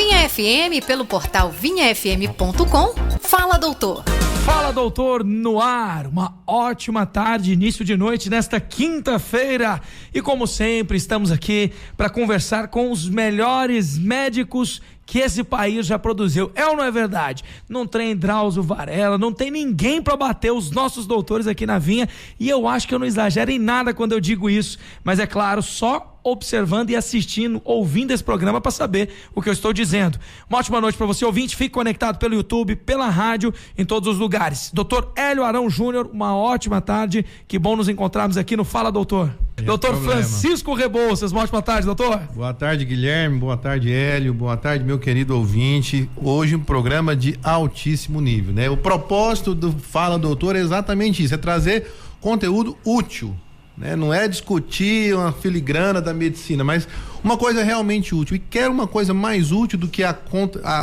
Vinha FM pelo portal vinhafm.com. Fala, doutor. Fala, doutor, no ar. Uma ótima tarde, início de noite nesta quinta-feira. E como sempre, estamos aqui para conversar com os melhores médicos que esse país já produziu. É ou não é verdade? Não tem Drauzio Varela, não tem ninguém para bater os nossos doutores aqui na Vinha, e eu acho que eu não exagero em nada quando eu digo isso, mas é claro, só observando e assistindo, ouvindo esse programa para saber o que eu estou dizendo. Uma ótima noite para você, ouvinte. Fique conectado pelo YouTube, pela rádio, em todos os lugares. Dr. Hélio Arão Júnior, uma ótima tarde. Que bom nos encontrarmos aqui no Fala, Doutor. Doutor Francisco Rebouças, uma ótima tarde, doutor. Boa tarde, Guilherme. Boa tarde, Hélio. Boa tarde, meu querido ouvinte. Hoje um programa de altíssimo nível, né? O propósito do Fala, Doutor é exatamente isso, é trazer conteúdo útil, né? Não é discutir uma filigrana da medicina, mas uma coisa realmente útil. E quero uma coisa mais útil do que a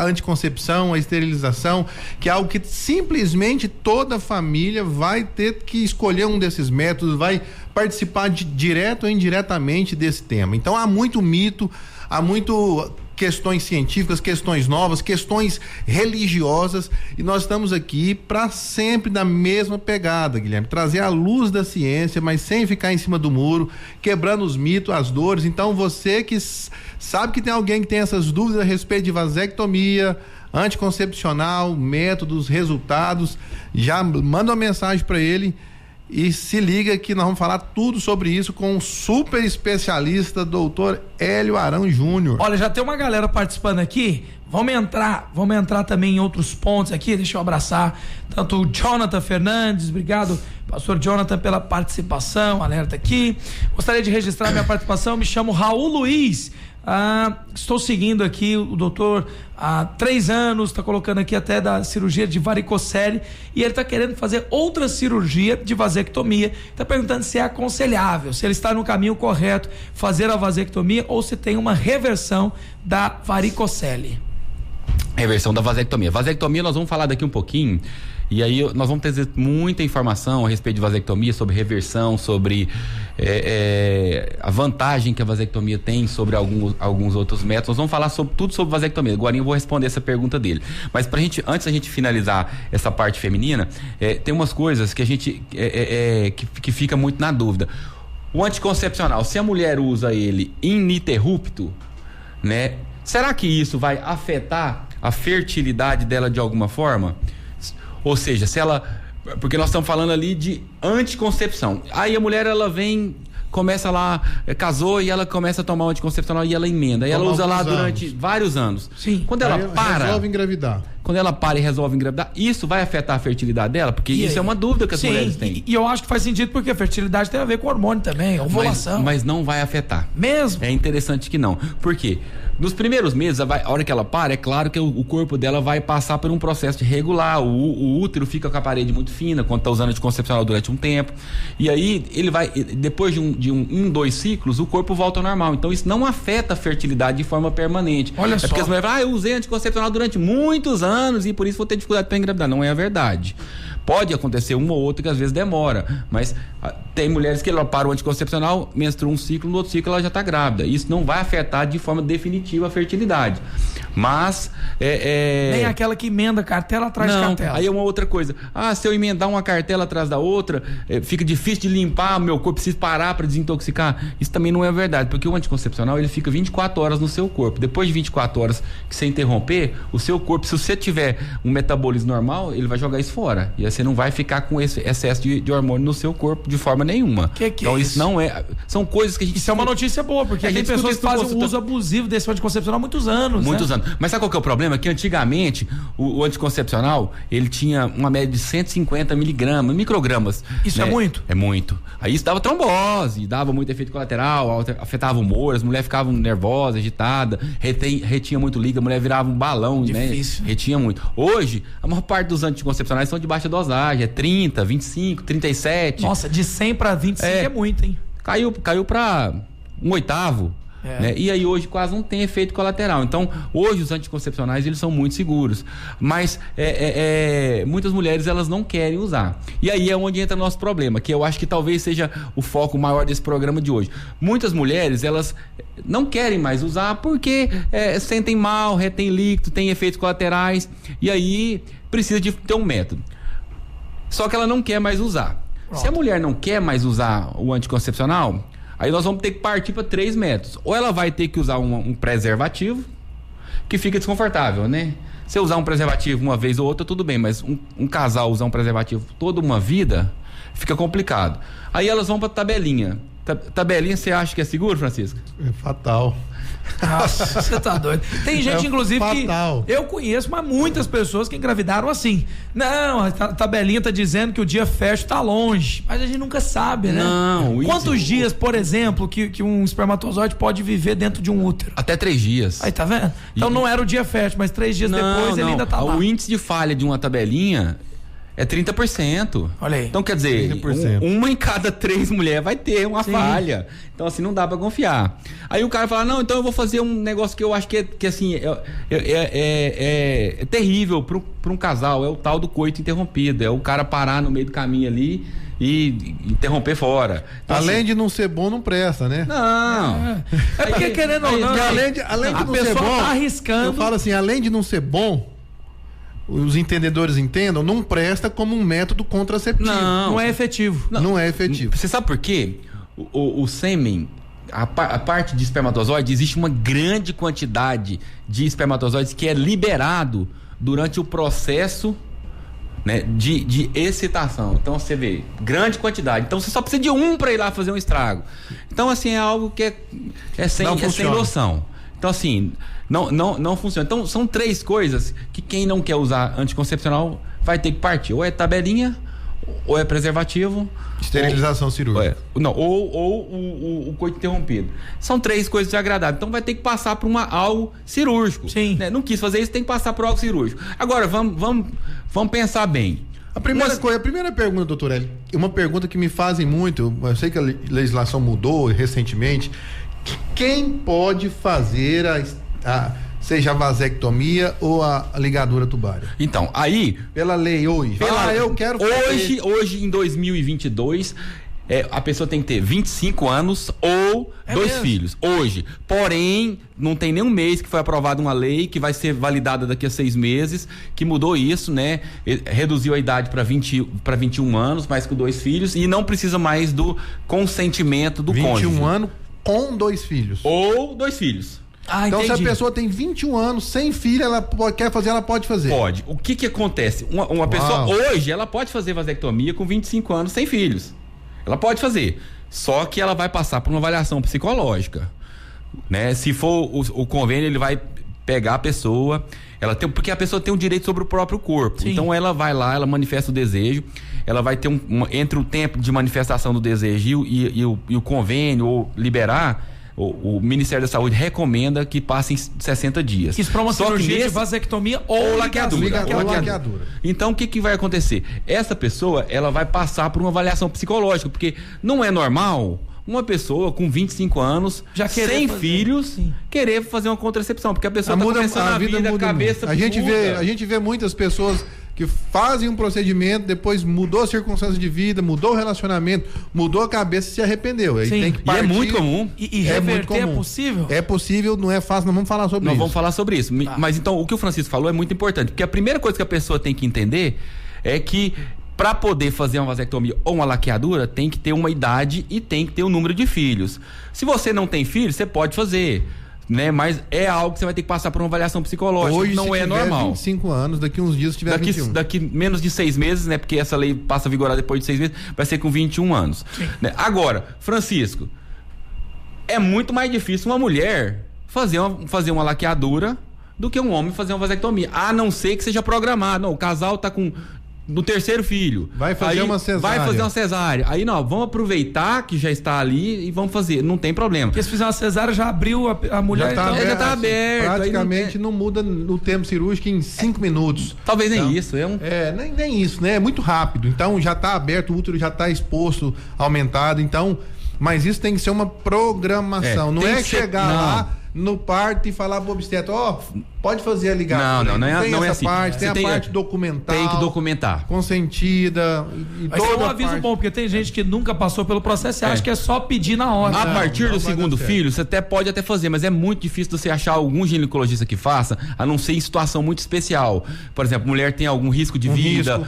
anticoncepção, a esterilização, que é algo que simplesmente toda família vai ter que escolher um desses métodos, vai participar direto ou indiretamente desse tema. Então há muito mito, há muito questões científicas, questões novas, questões religiosas, e nós estamos aqui para sempre na mesma pegada, Guilherme, trazer a luz da ciência, mas sem ficar em cima do muro, quebrando os mitos, as dores. Então você que sabe que tem alguém que tem essas dúvidas a respeito de vasectomia, anticoncepcional, métodos, resultados, já manda uma mensagem para ele e se liga que nós vamos falar tudo sobre isso com um super especialista, doutor Hélio Arão Júnior. Olha, já tem uma galera participando aqui. Vamos entrar também em outros pontos aqui. Deixa eu abraçar tanto o Jonathan Fernandes, obrigado, pastor Jonathan, pela participação, alerta aqui. Gostaria de registrar minha participação, me chamo Raul Luiz. Estou seguindo aqui o doutor há 3 anos, está colocando aqui até da cirurgia de varicocele, e ele está querendo fazer outra cirurgia de vasectomia. Está perguntando se é aconselhável, se ele está no caminho correto fazer a vasectomia ou se tem uma reversão da varicocele. Reversão da vasectomia. Vasectomia nós vamos falar daqui um pouquinho. E aí nós vamos ter muita informação a respeito de vasectomia, sobre reversão, sobre a vantagem que a vasectomia tem sobre alguns outros métodos. Nós vamos falar tudo sobre vasectomia. Agora eu vou responder essa pergunta dele. Mas antes da gente finalizar essa parte feminina, tem umas coisas que a gente que fica muito na dúvida. O anticoncepcional, se a mulher usa ele ininterrupto, né? Será que isso vai afetar a fertilidade dela de alguma forma? Ou seja, porque nós estamos falando ali de anticoncepção. Aí a mulher, ela vem, começa lá, casou e ela começa a tomar o anticoncepcional e ela emenda. Aí ela usa lá durante vários anos. Sim. Quando ela resolve engravidar. Quando ela para e resolve engravidar, isso vai afetar a fertilidade dela? Porque isso é uma dúvida que as mulheres têm. E eu acho que faz sentido porque a fertilidade tem a ver com hormônio também, ovulação. Mas não vai afetar. Mesmo? É interessante que não. Por quê? Nos primeiros meses, a hora que ela para, é claro que o corpo dela vai passar por um processo de regular. O útero fica com a parede muito fina quando está usando anticoncepcional durante um tempo. E aí, ele vai, depois de 2 ciclos, o corpo volta ao normal. Então, isso não afeta a fertilidade de forma permanente. Olha só. Porque as mulheres falam, eu usei anticoncepcional durante muitos anos e por isso vou ter dificuldade para engravidar. Não é a verdade. Pode acontecer uma ou outra que às vezes demora, mas tem mulheres que ela para o anticoncepcional, menstrua um ciclo, no outro ciclo ela já está grávida. Isso não vai afetar de forma definitiva a fertilidade. Mas nem aquela que emenda cartela atrás de cartela. Aí é uma outra coisa. Se eu emendar uma cartela atrás da outra, fica difícil de limpar, meu corpo precisa parar para desintoxicar. Isso também não é verdade, porque o anticoncepcional ele fica 24 horas no seu corpo. Depois de 24 horas que você interromper, o seu corpo, se você tiver um metabolismo normal, ele vai jogar isso fora. E aí você não vai ficar com esse excesso de hormônio no seu corpo de forma nenhuma. Então isso não é... São coisas que a gente... Isso é uma notícia boa, porque tem pessoas que fazem um uso abusivo desse anticoncepcional há muitos anos. Muitos anos. Mas sabe qual que é o problema? Que antigamente o anticoncepcional, ele tinha uma média de 150 microgramas. Isso, né? É muito? É muito. Aí isso dava trombose, dava muito efeito colateral, afetava o humor, as mulheres ficavam nervosas, agitadas, retinha muito líquido, a mulher virava um balão, difícil, né? Retinha muito. Hoje, a maior parte dos anticoncepcionais são de baixa dosagem, é 30, 25, 37. Nossa, de 100 para 25 é muito, hein? Caiu para 1/8. Né? E aí hoje quase não tem efeito colateral. Então, hoje os anticoncepcionais, eles são muito seguros. Mas muitas mulheres, elas não querem usar. E aí é onde entra o nosso problema, que eu acho que talvez seja o foco maior desse programa de hoje. Muitas mulheres, elas não querem mais usar porque sentem mal, retém líquido, tem efeitos colaterais. E aí precisa de ter um método. Só que ela não quer mais usar. Se a mulher não quer mais usar o anticoncepcional, aí nós vamos ter que partir para 3 métodos. Ou ela vai ter que usar um preservativo, que fica desconfortável, né? Se eu usar um preservativo uma vez ou outra, tudo bem, mas um casal usar um preservativo toda uma vida, fica complicado. Aí elas vão para tabelinha. Tabelinha, você acha que é seguro, Francisco? É fatal. Nossa, você tá doido. Tem gente, inclusive, fatal. que eu conheço, mas muitas pessoas que engravidaram assim. Não, a tabelinha tá dizendo que o dia fértil tá longe, mas a gente nunca sabe, né? Não. Quantos dias, por exemplo, que um espermatozoide pode viver dentro de um útero? Até 3 dias. Aí, tá vendo? Então não era o dia fértil, mas 3 dias depois ele ainda tá lá. O índice de falha de uma tabelinha é 30%. Olha aí. Então, quer dizer, 30%. Uma em cada 3 mulheres vai ter uma falha. Então, assim, não dá pra confiar. Aí o cara fala, não, então eu vou fazer um negócio que eu acho que assim, é terrível pra um casal. É o tal do coito interrompido. É o cara parar no meio do caminho ali e interromper fora. Então, Além assim, de não ser bom, não presta, né? Não. É porque, querendo ou não, além de a não pessoa ser bom, tá arriscando. eu falo assim, além de não ser bom, os entendedores entendam, não presta como um método contraceptivo. Não é efetivo. Não é efetivo. Você sabe por quê? O sêmen, a parte de espermatozoide, existe uma grande quantidade de espermatozoides que é liberado durante o processo, né, de excitação. Então você vê, grande quantidade. Então você só precisa de um para ir lá fazer um estrago. Então, assim, é algo que é sem noção. Então, assim, não funciona. Então, são 3 coisas que quem não quer usar anticoncepcional vai ter que partir. Ou é tabelinha, ou é preservativo. Esterilização cirúrgica. Ou o coito interrompido. São 3 coisas desagradáveis. Então, vai ter que passar por algo cirúrgico. Sim. Né? Não quis fazer isso, tem que passar por algo cirúrgico. Agora, vamos pensar bem. A primeira pergunta, doutor Hélio, uma pergunta que me fazem muito, eu sei que a legislação mudou recentemente. Quem pode fazer seja a vasectomia ou a ligadura tubária? Então, aí... Pela lei hoje. Eu quero fazer. Hoje, em 2022, a pessoa tem que ter 25 anos ou 2 filhos. Hoje. Porém, não tem nem um mês que foi aprovada uma lei que vai ser validada daqui a 6 meses, que mudou isso, né? Reduziu a idade para 21 anos, mas com 2 filhos, e não precisa mais do consentimento do cônjuge. 21 anos com 2 filhos. Ou 2 filhos. Então, entendi. se a pessoa tem 21 anos, sem filho, quer fazer, ela pode fazer. Pode. O que acontece? Uma pessoa hoje, ela pode fazer vasectomia com 25 anos sem filhos. Ela pode fazer. Só que ela vai passar por uma avaliação psicológica, né? Se for o convênio, ele vai pegar a pessoa, porque a pessoa tem um direito sobre o próprio corpo. Sim. Então ela vai lá, ela manifesta o desejo, ela vai ter entre o tempo de manifestação do desejo e o convênio ou liberar, o Ministério da Saúde recomenda que passem 60 dias. Que para uma cirurgia de vasectomia ou laqueadura. Então, o que vai acontecer? Essa pessoa, ela vai passar por uma avaliação psicológica, porque não é normal uma pessoa com 25 anos, sem filhos, querer fazer uma contracepção, porque a pessoa está começando a vida, cabeça... A gente vê muitas pessoas que fazem um procedimento, depois mudou a circunstância de vida, mudou o relacionamento, mudou a cabeça e se arrependeu. Aí tem que partir. E é muito comum. E reverter é possível? É possível, não é fácil, nós vamos falar sobre isso. Vamos falar sobre isso. Mas então, o que o Francisco falou é muito importante, porque a primeira coisa que a pessoa tem que entender é que para poder fazer uma vasectomia ou uma laqueadura, tem que ter uma idade e tem que ter um número de filhos. Se você não tem filhos, você pode fazer, né? Mas é algo que você vai ter que passar por uma avaliação psicológica. Hoje, não é normal. 25 anos, daqui uns dias, se tiver 21. Daqui menos de 6 meses, né? Porque essa lei passa a vigorar depois de 6 meses, vai ser com 21 anos. Né? Agora, Francisco, é muito mais difícil uma mulher fazer uma laqueadura do que um homem fazer uma vasectomia. A não ser que seja programado. Não, o casal tá no 3º filho. Vai fazer uma cesárea. Aí, não, vamos aproveitar que já está ali e vamos fazer. Não tem problema. Porque se fizer uma cesárea, já abriu a mulher. Já tá aberto. Praticamente não muda no tempo cirúrgico em 5 minutos. Talvez nem isso. Nem isso, né? É muito rápido. Então, já está aberto, o útero já está exposto, aumentado. Então, Mas isso tem que ser uma programação. Não é chegar lá no parto e falar pro obstetra, pode fazer a ligação. Não é essa assim. parte, tem a parte documental. Tem que documentar. Consentida. Mas é um aviso bom, porque tem gente que nunca passou pelo processo e acha que é só pedir na hora. A partir do segundo filho, você pode até fazer, mas é muito difícil você achar algum ginecologista que faça, a não ser em situação muito especial. Por exemplo, mulher tem algum risco de vida,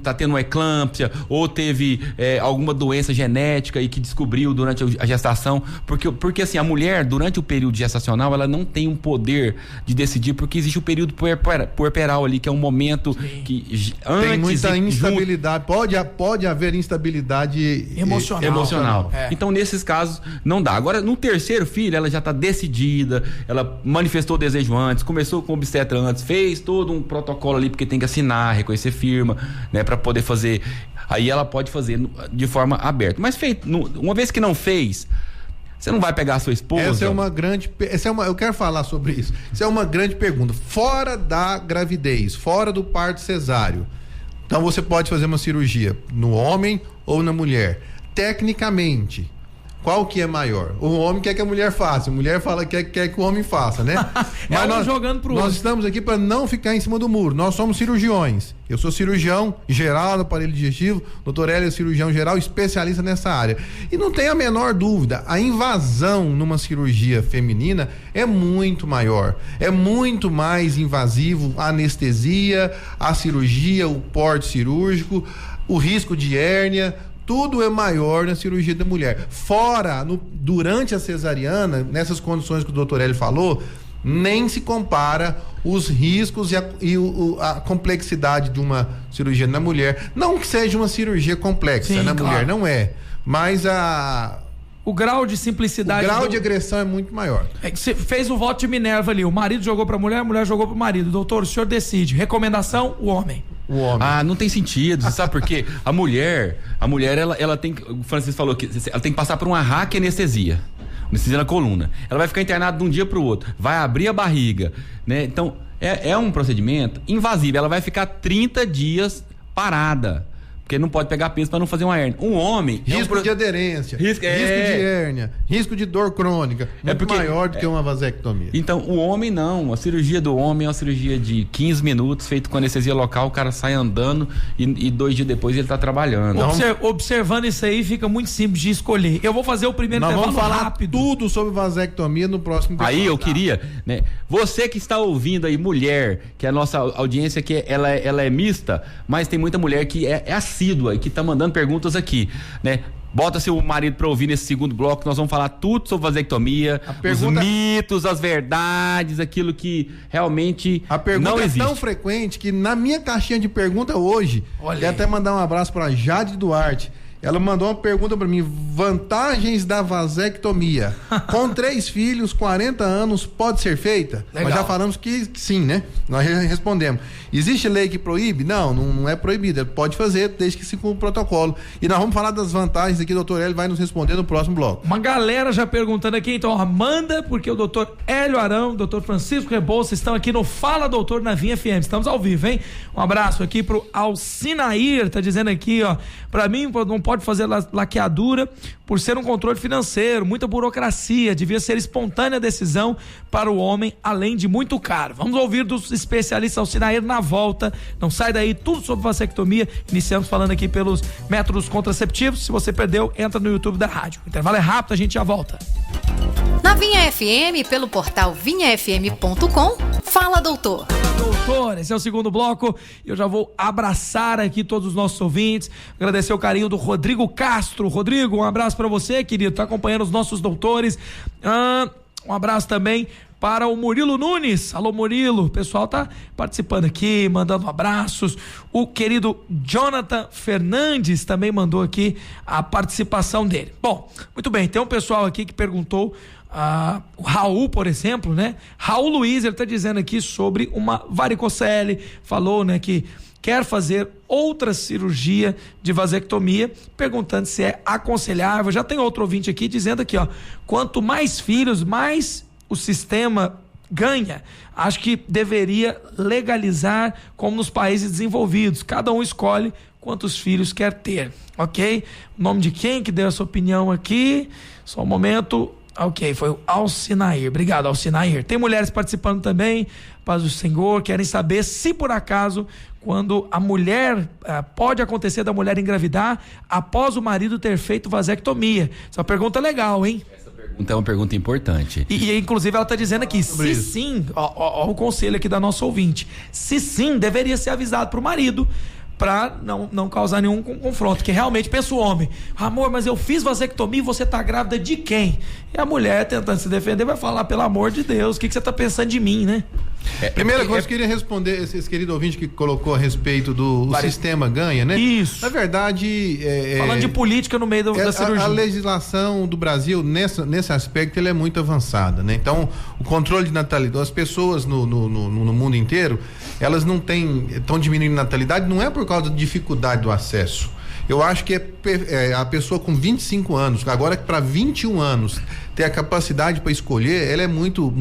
tá tendo uma eclâmpsia, ou teve alguma doença genética e que descobriu durante a gestação. Porque assim, a mulher, durante o período gestacional, ela não tem um poder de decidir, porque existe o período puerperal ali, que é um momento que antes tem muita instabilidade, pode haver instabilidade emocional. Então nesses casos não dá. Agora no terceiro filho ela já está decidida, ela manifestou o desejo antes, começou com o obstetra antes, fez todo um protocolo ali, porque tem que assinar, reconhecer firma, né, para poder fazer. Aí ela pode fazer de forma aberta, mas uma vez que não fez, você não vai pegar a sua esposa? Eu quero falar sobre isso. Isso é uma grande pergunta. Fora da gravidez, fora do parto cesáreo, então você pode fazer uma cirurgia no homem ou na mulher. Tecnicamente, qual que é maior? O homem quer que a mulher faça, a mulher fala que quer que o homem faça, né? Mas nós jogando pro outro. Nós estamos aqui para não ficar em cima do muro. Nós somos cirurgiões. Eu sou cirurgião geral do aparelho digestivo, doutor Hélio é cirurgião geral, especialista nessa área. E não tem a menor dúvida, a invasão numa cirurgia feminina é muito maior. É muito mais invasivo a anestesia, a cirurgia, o porte cirúrgico, o risco de hérnia. Tudo é maior na cirurgia da mulher. Durante a cesariana, nessas condições que o doutor Hélio falou, nem se compara os riscos e a complexidade de uma cirurgia na mulher. Não que seja uma cirurgia complexa na mulher, não é. Mas o grau de simplicidade. O grau de agressão é muito maior. Você fez o voto de Minerva ali. O marido jogou pra mulher, a mulher jogou pro marido. Doutor, o senhor decide. Recomendação, o homem. Não tem sentido, você sabe por quê? A mulher ela tem, o Francisco falou que ela tem que passar por uma raquianestesia na coluna. Ela vai ficar internada de um dia pro outro, vai abrir a barriga, né? Então, é um procedimento invasivo, ela vai ficar 30 dias parada. Porque não pode pegar peso para não fazer uma hérnia. Um homem... Risco de aderência, risco de hérnia, risco de dor crônica, muito maior do que uma vasectomia. Então, o homem não. A cirurgia do homem é uma cirurgia de 15 minutos, feito com anestesia local, o cara sai andando e 2 dias depois ele tá trabalhando. Observando isso aí, fica muito simples de escolher. Eu vou fazer o primeiro intervalo rápido. Nós vamos falar tudo sobre vasectomia no próximo intervalo. Aí eu queria, né? Você que está ouvindo aí, mulher, que a nossa audiência que ela é mista, mas tem muita mulher que é assídua e que tá mandando perguntas aqui, né? Bota seu marido para ouvir nesse segundo bloco, nós vamos falar tudo sobre vasectomia, os mitos, as verdades, aquilo que realmente não existe. A pergunta é tão frequente que na minha caixinha de pergunta hoje, quero até mandar um abraço para Jade Duarte. Ela mandou uma pergunta para mim: vantagens da vasectomia. Com 3 filhos, 40 anos, pode ser feita? Legal. Nós já falamos que sim, né? Nós respondemos. Existe lei que proíbe? Não é proibida. Pode fazer, desde que se cumpra o protocolo. E nós vamos falar das vantagens aqui, o doutor Hélio vai nos responder no próximo bloco. Uma galera já perguntando aqui, então, manda, porque o doutor Hélio Arão, o doutor Francisco Rebouça estão aqui no Fala Doutor na Vinha FM. Estamos ao vivo, hein? Um abraço aqui pro Alcinair, tá dizendo aqui, ó, pra mim não pode fazer laqueadura por ser um controle financeiro, muita burocracia, devia ser espontânea decisão para o homem, além de muito caro. Vamos ouvir dos especialistas Alcinair na volta. Não sai daí, tudo sobre vasectomia. Iniciamos falando aqui pelos métodos contraceptivos. Se você perdeu, entra no YouTube da rádio. O intervalo é rápido, a gente já volta. Na Vinha FM, pelo portal vinhafm.com, Fala Doutor. Doutor, esse é o segundo bloco e eu já vou abraçar aqui todos os nossos ouvintes, agradecer o carinho do Rodrigo Castro. Rodrigo, um abraço para você, querido, tá acompanhando os nossos doutores. Um abraço também para o Murilo Nunes. Alô, Murilo, o pessoal tá participando aqui, mandando abraços. O querido Jonathan Fernandes também mandou aqui a participação dele. Bom, muito bem, tem um pessoal aqui que perguntou, o Raul, por exemplo, né? Raul Luiz, ele tá dizendo aqui sobre uma varicocele, falou, né, que quer fazer outra cirurgia de vasectomia, perguntando se é aconselhável. Já tem outro ouvinte aqui dizendo aqui, ó, quanto mais filhos, mais o sistema ganha. Acho que deveria legalizar como nos países desenvolvidos. Cada um escolhe quantos filhos quer ter, ok? O nome de quem que deu essa opinião aqui? Só um momento. Ok, foi o Alcinair. Obrigado, Alcinair. Tem mulheres participando também, paz do Senhor, querem saber se por acaso, quando a mulher, pode acontecer da mulher engravidar após o marido ter feito vasectomia. Essa é uma pergunta legal, hein? Essa pergunta é uma pergunta importante. E inclusive ela está dizendo aqui, se sim, ó o conselho aqui da nossa ouvinte, se sim, deveria ser avisado para o marido, para não causar nenhum confronto, que realmente pensa o homem, amor, mas eu fiz vasectomia e você tá grávida de quem? E a mulher, tentando se defender, vai falar, pelo amor de Deus, o que você tá pensando de mim, né? Primeira coisa, eu queria responder esse querido ouvinte que colocou a respeito do sistema ganha, né? Isso. Na verdade... falando de política no meio da cirurgia. A legislação do Brasil, nesse aspecto, ele é muito avançada, né? Então, o controle de natalidade, as pessoas no mundo inteiro, elas não estão diminuindo a natalidade, não é por causa da dificuldade do acesso. Eu acho que a pessoa com 25 anos, agora para 21 anos, ter a capacidade para escolher, ela é muito,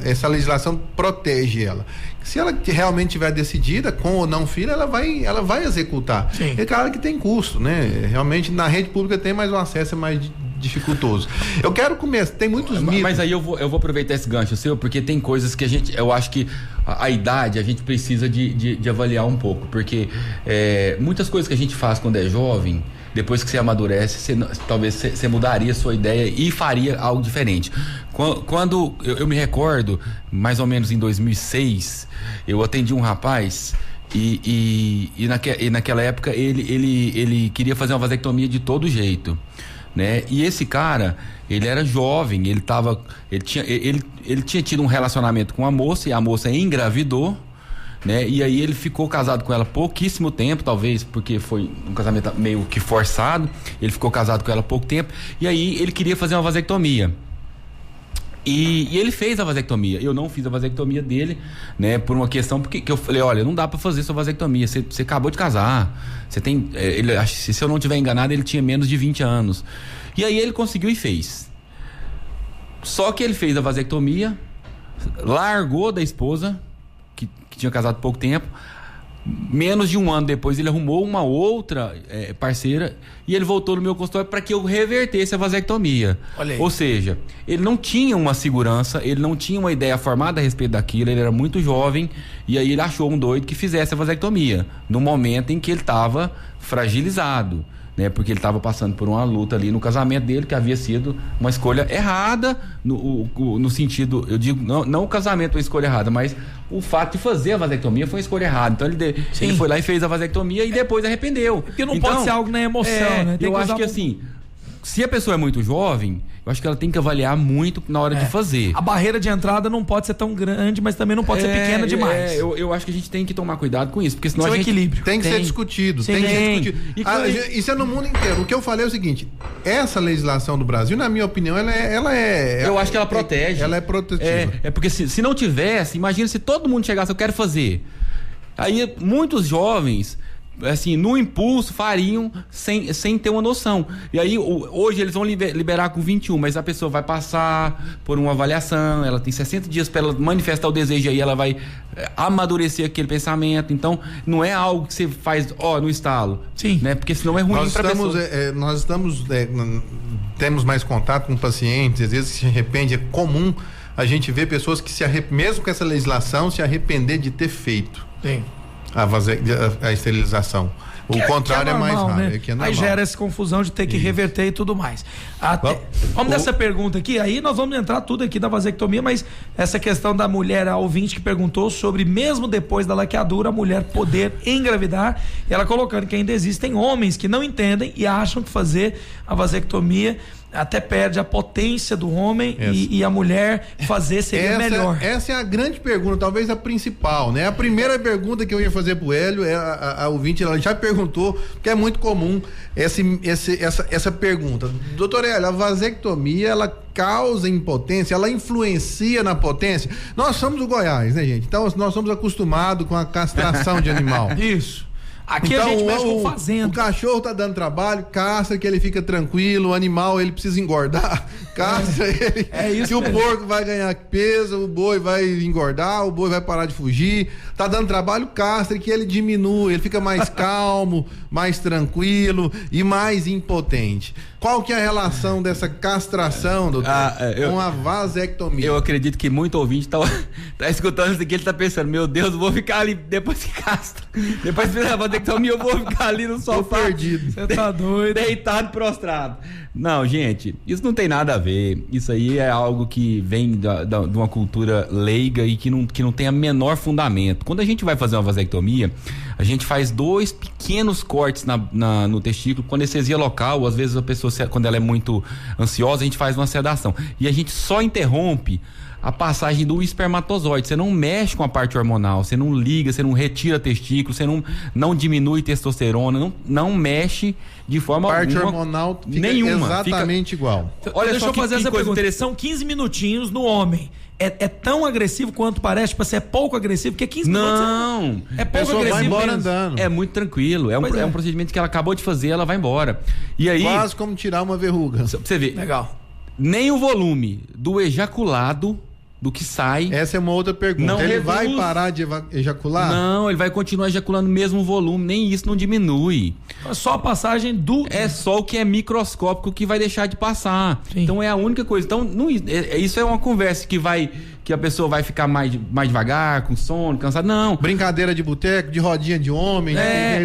essa legislação protege ela. Se ela realmente tiver decidida, com ou não filho, ela vai executar. Sim. É claro que tem custo, né? Realmente na rede pública tem, mas o acesso é mais dificultoso. Eu quero começar, tem muitos mitos. Mas aí eu vou aproveitar esse gancho seu, porque tem coisas que eu acho que a idade a gente precisa de avaliar um pouco, porque muitas coisas que a gente faz quando é jovem, depois que você amadurece, talvez você mudaria a sua ideia e faria algo diferente. Quando eu me recordo, mais ou menos em 2006, eu atendi um rapaz e naquela época ele queria fazer uma vasectomia de todo jeito, né? E esse cara, ele era jovem, ele tinha tido um relacionamento com a moça e a moça engravidou, né? E aí ele ficou casado com ela pouquíssimo tempo, talvez porque foi um casamento meio que forçado. Ele ficou casado com ela pouco tempo e aí ele queria fazer uma vasectomia. E ele fez a vasectomia. Eu não fiz a vasectomia dele, né? Por uma questão porque eu falei, olha, não dá pra fazer sua vasectomia. Você acabou de casar. Você tem, se eu não tiver enganado, ele tinha menos de 20 anos. E aí ele conseguiu e fez. Só que ele fez a vasectomia, largou da esposa, que tinha casado há pouco tempo. Menos de um ano depois ele arrumou uma outra parceira e ele voltou no meu consultório para que eu revertesse a vasectomia. Olha aí. Ou seja, ele não tinha uma segurança, ele não tinha uma ideia formada a respeito daquilo, ele era muito jovem e aí ele achou um doido que fizesse a vasectomia no momento em que ele estava fragilizado, né? Porque ele estava passando por uma luta ali no casamento dele, que havia sido uma escolha errada no sentido, eu digo, não o casamento é uma escolha errada, mas o fato de fazer a vasectomia foi uma escolha errada. Então ele foi lá e fez a vasectomia e depois arrependeu. Porque não pode ser algo na emoção, né? Eu acho que assim, se a pessoa é muito jovem, eu acho que ela tem que avaliar muito na hora de fazer. A barreira de entrada não pode ser tão grande, mas também não pode ser pequena demais. Eu acho que a gente tem que tomar cuidado com isso, porque senão Seu equilíbrio. Tem que ser discutido. Sim, tem que ser discutido. Isso é no mundo inteiro. O que eu falei é o seguinte: essa legislação do Brasil, na minha opinião, ela é. Eu acho que ela protege. Ela é protetiva. Porque se não tivesse, imagina se todo mundo chegasse, eu quero fazer. Aí muitos jovens, assim, no impulso, fariam sem ter uma noção. E aí, hoje eles vão liberar com 21, mas a pessoa vai passar por uma avaliação, ela tem 60 dias para ela manifestar o desejo, aí ela vai amadurecer aquele pensamento. Então, não é algo que você faz, no estalo. Sim. Né? Porque senão é ruim para a pessoa. Nós temos mais contato com pacientes, às vezes se arrepende, é comum a gente ver pessoas que mesmo com essa legislação, se arrepender de ter feito. Sim. A esterilização. O contrário é mais raro. Né? Aí gera essa confusão de ter que reverter e tudo mais. Vamos nessa pergunta aqui, aí nós vamos entrar tudo aqui da vasectomia, mas essa questão da mulher, a ouvinte que perguntou sobre mesmo depois da laqueadura, a mulher poder engravidar, e ela colocando que ainda existem homens que não entendem e acham que fazer a vasectomia até perde a potência do homem e a mulher fazer seria melhor. Essa é a grande pergunta, talvez a principal, né? A primeira pergunta que eu ia fazer pro Hélio, a ouvinte, ela já perguntou, porque é muito comum essa pergunta. Doutor Hélio, a vasectomia, ela causa impotência, ela influencia na potência? Nós somos do Goiás, né, gente? Então nós somos acostumados com a castração de animal. Isso. Aqui a gente mexe com fazenda. O cachorro tá dando trabalho, castra que ele fica tranquilo, o animal ele precisa engordar, castra ele que o porco vai ganhar peso, o boi vai engordar, o boi vai parar de fugir, tá dando trabalho, castra que ele diminui, ele fica mais calmo, mais tranquilo e mais impotente. Qual que é a relação dessa castração, doutor, com a vasectomia? Eu acredito que muito ouvinte tá escutando isso aqui, ele tá pensando, meu Deus, eu vou ficar ali depois que castra, depois que fizer a vasectomia eu vou ficar ali no sofá, perdido. Você tá doido? Deitado, prostrado. Não, gente, isso não tem nada a ver. Isso aí é algo que vem de uma cultura leiga e que não tem a menor fundamento. Quando a gente vai fazer uma vasectomia, a gente faz 2 pequenos cortes no testículo com anestesia local. Às vezes a pessoa, quando ela é muito ansiosa, a gente faz uma sedação. E a gente só interrompe a passagem do espermatozoide. Você não mexe com a parte hormonal, você não liga, você não retira testículo, você não diminui testosterona, não mexe de forma parte alguma. Hormonal fica nenhuma. Exatamente igual. Olha, deixa eu fazer essa pergunta. Interessante. São 15 minutinhos no homem. É tão agressivo quanto parece? Tipo assim, é pouco agressivo? Porque 15 minutos... Não. É pouco agressivo. Vai embora mesmo. andando. É muito tranquilo. É um procedimento que ela acabou de fazer, ela vai embora. E aí... Quase como tirar uma verruga. Pra você ver. Legal. Nem o volume do ejaculado, do que sai... Essa é uma outra pergunta. Não ele reduz. vai parar de ejacular? Não, ele vai continuar ejaculando o mesmo volume. Nem isso não diminui. Só a passagem do... É só o que é microscópico que vai deixar de passar. Sim. Então é a única coisa. Então isso é uma conversa que a pessoa vai ficar mais devagar, com sono, cansado. Não. Brincadeira de boteco, de rodinha de homem.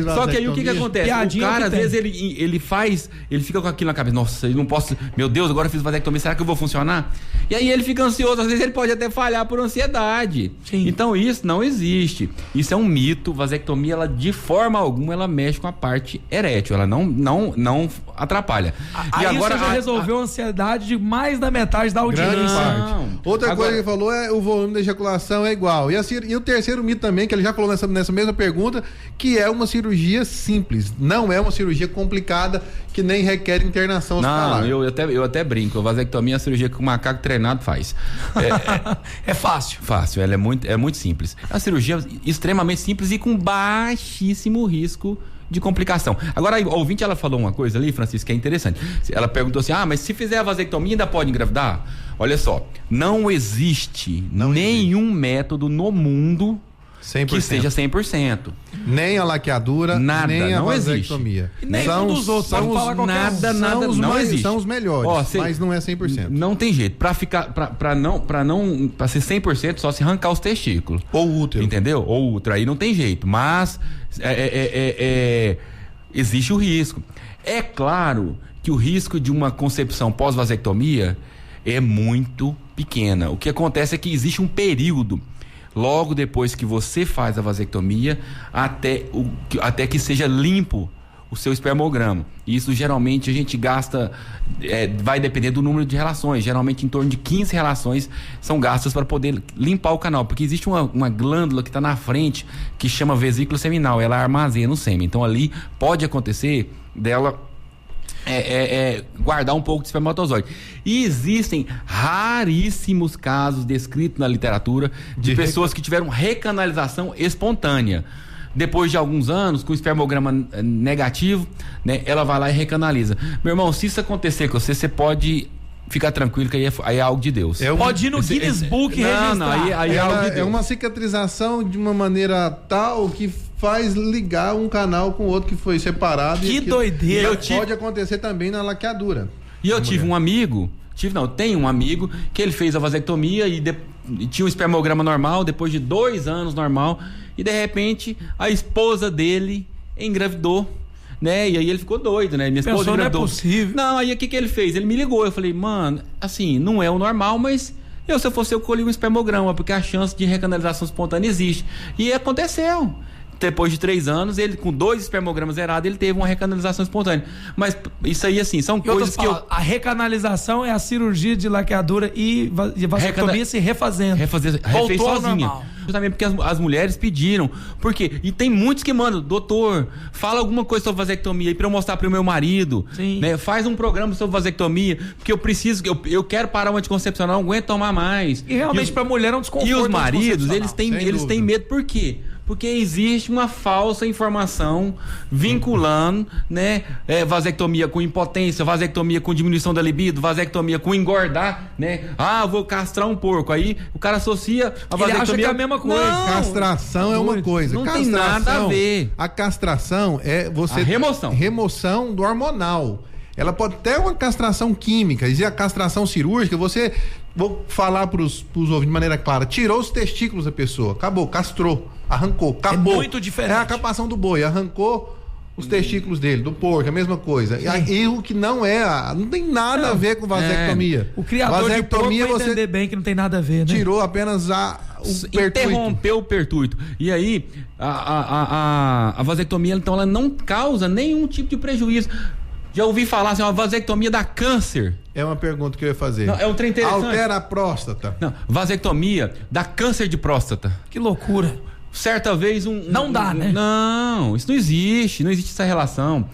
Só que aí o que acontece? Piadinha o cara, que às tem. vezes, ele fica com aquilo na cabeça. Nossa, eu não posso... Meu Deus, agora eu fiz vasectomia, será que eu vou funcionar? E aí ele fica ansioso. Às vezes ele pode até falhar por ansiedade. Sim. Então isso não existe. Isso é um mito. Vasectomia, ela de forma alguma, ela mexe com a parte erétil. Ela não atrapalha. Aí você já resolveu a ansiedade de mais da metade da audiência. Grande parte. Não. Outra Agora- coisa que ele falou é o volume da ejaculação é igual. E o terceiro mito também, que ele já falou nessa mesma pergunta, que é uma cirurgia simples. Não é uma cirurgia complicada que nem requer internação hospitalar. Não, eu até brinco. A vasectomia é a cirurgia que o macaco treinado faz. É fácil. Fácil, ela é muito simples. É uma cirurgia extremamente simples e com baixíssimo risco de complicação. Agora, a ouvinte, ela falou uma coisa ali, Francisco, que é interessante. Ela perguntou assim, mas se fizer a vasectomia ainda pode engravidar? Olha só, não existe nenhum método no mundo 100%. que seja 100%. Nem a laqueadura, Nada, nem a não vasectomia. existe. E nem um dos outros, pode falar qualquer um. Nada, não existe. São os melhores, mas não é 100%. Não tem jeito. Pra ser 100%, só se arrancar os testículos. Ou útero. Entendeu? Ou útero, aí não tem jeito. Mas existe o risco. É claro que o risco de uma concepção pós-vasectomia é muito pequena. O que acontece é que existe um período logo depois que você faz a vasectomia até que seja limpo o seu espermograma. E isso geralmente a gente gasta, vai depender do número de relações. Geralmente em torno de 15 relações são gastas para poder limpar o canal, porque existe uma glândula que está na frente que chama vesícula seminal, ela armazena o sêmen. Então ali pode acontecer dela guardar um pouco de espermatozoide. E existem raríssimos casos descritos na literatura de pessoas que tiveram recanalização espontânea. Depois de alguns anos, com o espermograma negativo, né, ela vai lá e recanaliza. Meu irmão, se isso acontecer com você, você pode ficar tranquilo que aí é algo de Deus. Pode ir no Guinness Book e registrar. Não, aí é algo de Deus. É uma cicatrização de uma maneira tal que faz ligar um canal com o outro que foi separado. Que doideira. Pode acontecer também na laqueadura. E eu tive um amigo, tenho um amigo que ele fez a vasectomia e tinha um espermograma normal, depois de 2 anos normal, e de repente a esposa dele engravidou, né? E aí ele ficou doido, né? Minha esposa engravidou. Não é possível. Não, aí o que ele fez? Ele me ligou, eu falei, mano, assim, não é o normal, mas se eu fosse eu colhi um espermograma, porque a chance de recanalização espontânea existe. E aconteceu. Depois de 3 anos, ele com 2 espermogramas zerados, ele teve uma recanalização espontânea. Mas isso aí, assim, são coisas que A recanalização é a cirurgia de laqueadura e vasectomia se refazendo. refez Voltou ao sozinha. normal. Justamente porque as mulheres pediram. Por quê? E tem muitos que mandam, doutor, fala alguma coisa sobre vasectomia aí pra eu mostrar pro meu marido. Sim. Né? Faz um programa sobre vasectomia, porque eu preciso, eu quero parar o anticoncepcional, não aguento tomar mais. E realmente pra mulher é um desconforto. E os maridos, anticoncepcional. eles têm medo. Por quê? Porque existe uma falsa informação vinculando, né, vasectomia com impotência, vasectomia com diminuição da libido, vasectomia com engordar, né? Ah, vou castrar um porco. Aí o cara associa a vasectomia... Ele acha que é a mesma coisa. Não, castração é uma coisa. Não tem nada a ver. A castração é você... A remoção. Remoção do hormonal. Ela pode ter uma castração química, e a castração cirúrgica, vou falar para os ouvintes de maneira clara, tirou os testículos da pessoa, acabou, castrou, arrancou, acabou. É muito diferente. É a capação do boi, arrancou os testículos dele, do porco, a mesma coisa. E o que não tem nada a ver com vasectomia. O criador de porco vai entender bem que não tem nada a ver, né? Tirou apenas interrompeu o pertuito. E aí, a vasectomia, então, ela não causa nenhum tipo de prejuízo. Já ouvi falar assim, uma vasectomia dá câncer. É uma pergunta que eu ia fazer. Não, é um trem interessante. Altera a próstata. Não, vasectomia dá câncer de próstata. Que loucura. Certa vez não dá, né? Não, isso não existe essa relação.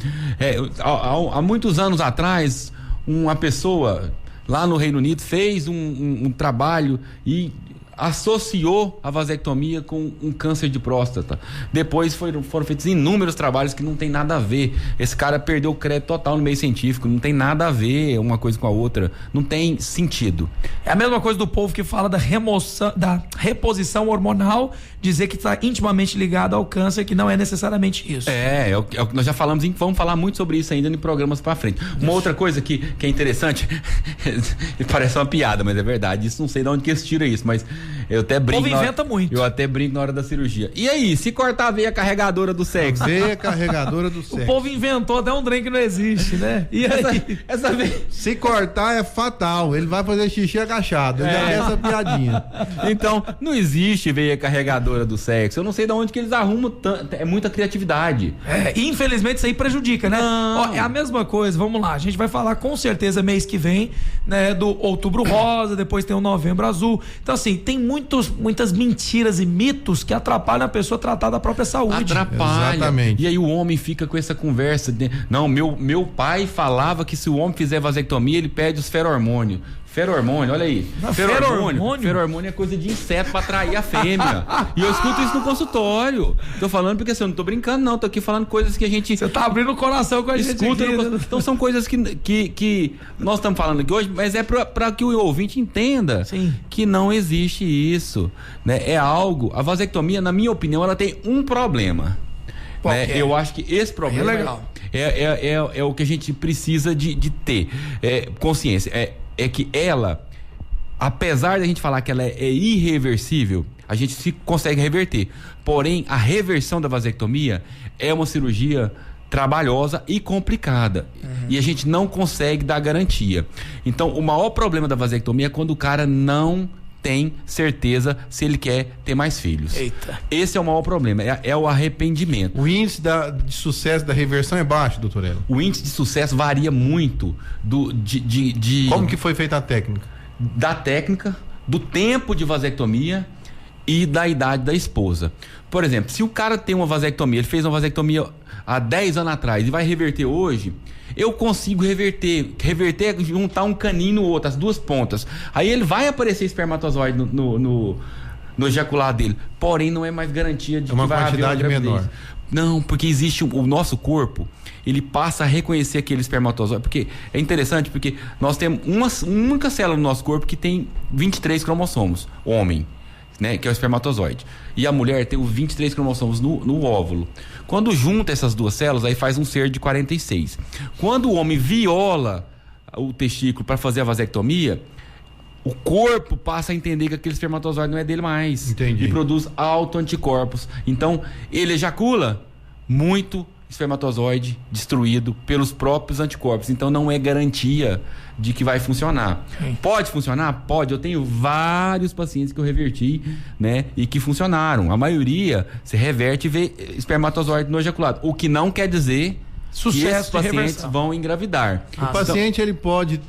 Há muitos anos atrás, uma pessoa lá no Reino Unido fez um trabalho e associou a vasectomia com um câncer de próstata. Depois foram feitos inúmeros trabalhos que não tem nada a ver. Esse cara perdeu o crédito total no meio científico. Não tem nada a ver uma coisa com a outra. Não tem sentido. É a mesma coisa do povo que fala da reposição hormonal, dizer que está intimamente ligado ao câncer, que não é necessariamente isso. É o que nós já falamos, vamos falar muito sobre isso ainda em programas para frente. Uma outra coisa que é interessante, parece uma piada, mas é verdade. Isso não sei de onde que eles tiram isso, mas eu até brinco. O povo inventa muito. Eu até brinco na hora da cirurgia. E aí, se cortar a veia carregadora do sexo? A veia carregadora do sexo. O povo inventou até um trem que não existe, né? E aí? Essa veia... Se cortar é fatal. Ele vai fazer xixi agachado. Eu já vi essa piadinha. Então, não existe veia carregadora do sexo. Eu não sei de onde que eles arrumam é muita criatividade. Infelizmente isso aí prejudica, né? Ó, é a mesma coisa, vamos lá. A gente vai falar com certeza mês que vem, né, do Outubro Rosa, depois tem o Novembro Azul. Então assim, tem muitas mentiras e mitos que atrapalham a pessoa tratar da própria saúde. Atrapalha. Exatamente. E aí o homem fica com essa conversa de, não, meu pai falava que se o homem fizer vasectomia, ele perde os feromônios. Feromônio, olha aí. Feromônio é coisa de inseto pra atrair a fêmea. E eu escuto isso no consultório. Tô falando porque assim, eu não tô brincando, não. Tô aqui falando coisas que a gente... Você tá abrindo o coração com a gente aqui, né? Então são coisas que nós estamos falando aqui hoje, mas é pra que o ouvinte entenda. Sim. Que não existe isso, né? É algo... A vasectomia, na minha opinião, ela tem um problema. Né? Eu acho que esse problema é o que a gente precisa de ter consciência. É que ela, apesar da gente falar que ela é irreversível, a gente se consegue reverter. Porém, a reversão da vasectomia é uma cirurgia trabalhosa e complicada. E a gente não consegue dar garantia. Então, o maior problema da vasectomia é quando o cara não tem certeza se ele quer ter mais filhos. Eita. Esse é o maior problema, é o arrependimento. O índice de sucesso da reversão é baixo, doutor Hélio? O índice de sucesso varia muito Como que foi feita a técnica? Da técnica, do tempo de vasectomia e da idade da esposa. Por exemplo, se o cara tem uma vasectomia, ele fez uma vasectomia há 10 anos atrás e vai reverter hoje, eu consigo reverter é juntar um caninho no outro, as duas pontas. Aí ele vai aparecer espermatozoide no ejaculado dele. Porém, não é mais garantia de que vai haver uma quantidade menor. Não, porque existe o nosso corpo, ele passa a reconhecer aquele espermatozoide. Porque é interessante, porque nós temos uma única célula no nosso corpo que tem 23 cromossomos, homem, né, que é o espermatozoide. E a mulher tem os 23 cromossomos no óvulo. Quando junta essas duas células, aí faz um ser de 46. Quando o homem viola o testículo para fazer a vasectomia, o corpo passa a entender que aquele espermatozoide não é dele mais. Entendi. E produz autoanticorpos. Então, ele ejacula muito espermatozoide destruído pelos próprios anticorpos. Então, não é garantia de que vai funcionar. Sim. Pode funcionar? Pode. Eu tenho vários pacientes que eu reverti, né? E que funcionaram. A maioria se reverte e vê espermatozoide no ejaculado. O que não quer dizer Sucesso que esses de pacientes reversão. vão engravidar. O paciente ele pode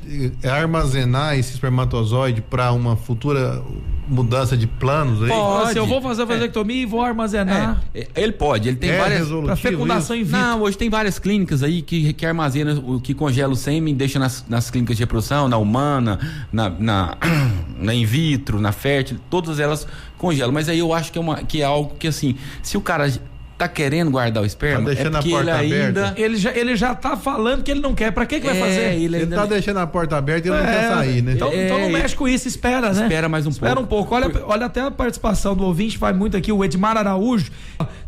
armazenar esse espermatozoide para uma futura mudança de planos aí? Pode. Se eu vou fazer a vasectomia e vou armazenar. Ele pode, ele tem várias. Resolutivo Para fecundação in vitro. Não, hoje tem várias clínicas aí que armazena, que congela o sêmen, deixa nas clínicas de reprodução, na humana, na in vitro, na fértil, todas elas congelam. Mas aí eu acho que é algo que, assim, se o cara tá querendo guardar o esperma, Tá deixando é porque a porta ele ainda... aberta. Ele já tá falando que ele não quer. Pra que vai fazer? Ele Ele ainda tá deixando a porta aberta e ele não quer sair, né? Então não mexe com isso, espera, né? Espera mais um Espera pouco. um pouco. Olha até a participação do ouvinte, vai muito aqui. O Edmar Araújo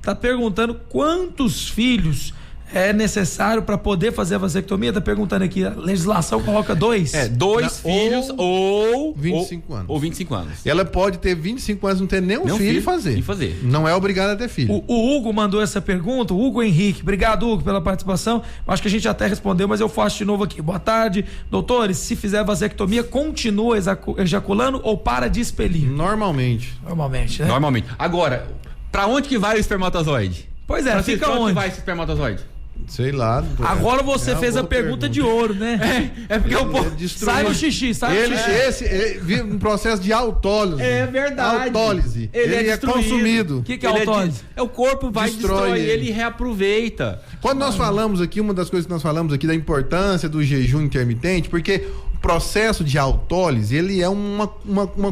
tá perguntando quantos filhos é necessário para poder fazer a vasectomia. Tá perguntando aqui, a legislação coloca 2. 2 filhos ou 25 anos. Ou 25 anos. Ela pode ter 25 anos e não ter nenhum filho e fazer. Não é obrigada a ter filho. O Hugo mandou essa pergunta, o Hugo Henrique. Obrigado, Hugo, pela participação. Acho que a gente até respondeu, mas eu faço de novo aqui. Boa tarde. Doutores, se fizer vasectomia, continua ejaculando ou para de expelir? Normalmente. Normalmente, né? Normalmente. Agora, pra onde que vai o espermatozoide? Pois é, fica pra onde onde? vai esse espermatozoide? Sei lá. Agora você fez a boa pergunta de ouro, né? É porque o povo... Sai no xixi, sai no xixi. Ele vive um processo de autólise. É verdade. Autólise. Ele é destruído. consumido. O que é Ele autólise? o corpo vai Destrói destrói ele. ele e reaproveita. Quando nós falamos aqui, uma das coisas que nós falamos aqui da importância do jejum intermitente, porque o processo de autólise, ele é uma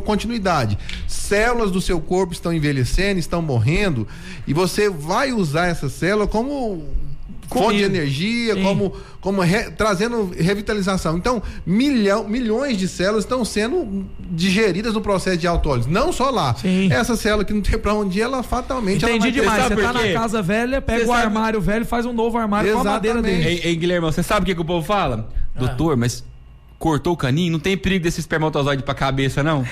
continuidade. Células do seu corpo estão envelhecendo, estão morrendo, e você vai usar essa célula como fonte de energia, trazendo revitalização. Então, milhões de células estão sendo digeridas no processo de autólise. Não só lá. Sim. Essa célula que não tem pra onde ir, ela fatalmente... Entendi demais. Você sabe tá por quê? na casa velha, pega o armário velho, faz um novo armário com a madeira Exatamente. dele. Ei, Guilherme, você sabe o que o povo fala? Doutor, mas cortou o caninho, não tem perigo desse espermatozoide pra cabeça, não?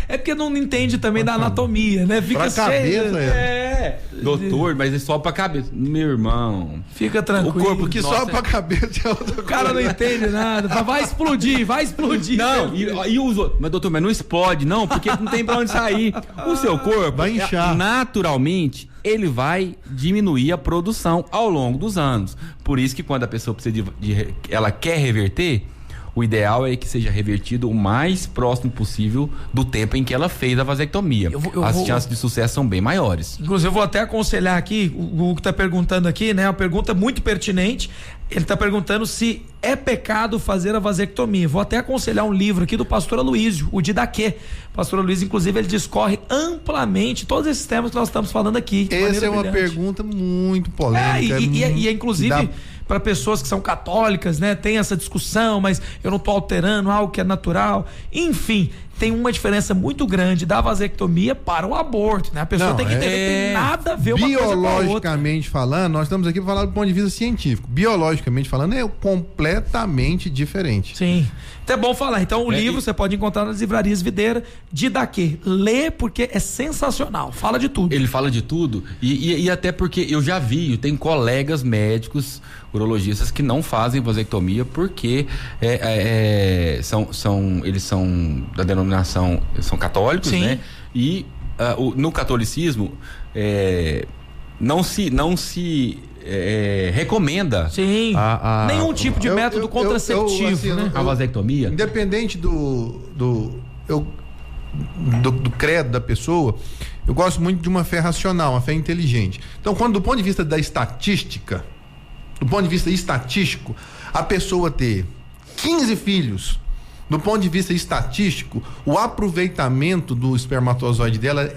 É porque não entende também da anatomia, né? Fica Pra cabeça, Doutor, mas é só pra cabeça. Meu irmão. Fica tranquilo. O corpo Que Nossa. só pra cabeça é outra O cara não entende nada. Vai explodir. Não, e os outros. Mas, doutor, mas não explode, não, porque não tem pra onde sair. O seu corpo, Vai inchar. naturalmente, ele vai diminuir a produção ao longo dos anos. Por isso que quando a pessoa precisa ela quer reverter, o ideal é que seja revertido o mais próximo possível do tempo em que ela fez a vasectomia. As chances de sucesso são bem maiores. Inclusive, eu vou até aconselhar aqui, o Hugo tá perguntando aqui, né? Uma pergunta muito pertinente. Ele tá perguntando se é pecado fazer a vasectomia. Vou até aconselhar um livro aqui do pastor Aloysio, o Didaquê. Pastor Aloysio, inclusive, ele discorre amplamente todos esses temas que nós estamos falando aqui. Essa é uma brilhante. pergunta muito polêmica. E inclusive, para pessoas que são católicas, né? Tem essa discussão, mas eu não tô alterando algo que é natural. Enfim, tem uma diferença muito grande da vasectomia para o aborto, né? A pessoa tem que entender que tem nada a ver uma coisa com a outra. Biologicamente falando, nós estamos aqui para falar do ponto de vista científico. Biologicamente falando, é completamente diferente. Sim. Então é bom falar. Então o livro você pode encontrar nas livrarias Videira, Didaquê. Lê porque é sensacional. Fala de tudo. Ele fala de tudo e até porque eu já vi, eu tenho colegas médicos, urologistas que não fazem vasectomia porque eles são da denominação, são católicos, Sim. né? E no catolicismo não se recomenda Sim. Nenhum tipo de método contraceptivo, né? A vasectomia. Independente do credo da pessoa, eu gosto muito de uma fé racional, uma fé inteligente. Então, quando do ponto de vista da estatística, do ponto de vista estatístico, a pessoa ter 15 filhos, do ponto de vista estatístico, o aproveitamento do espermatozoide dela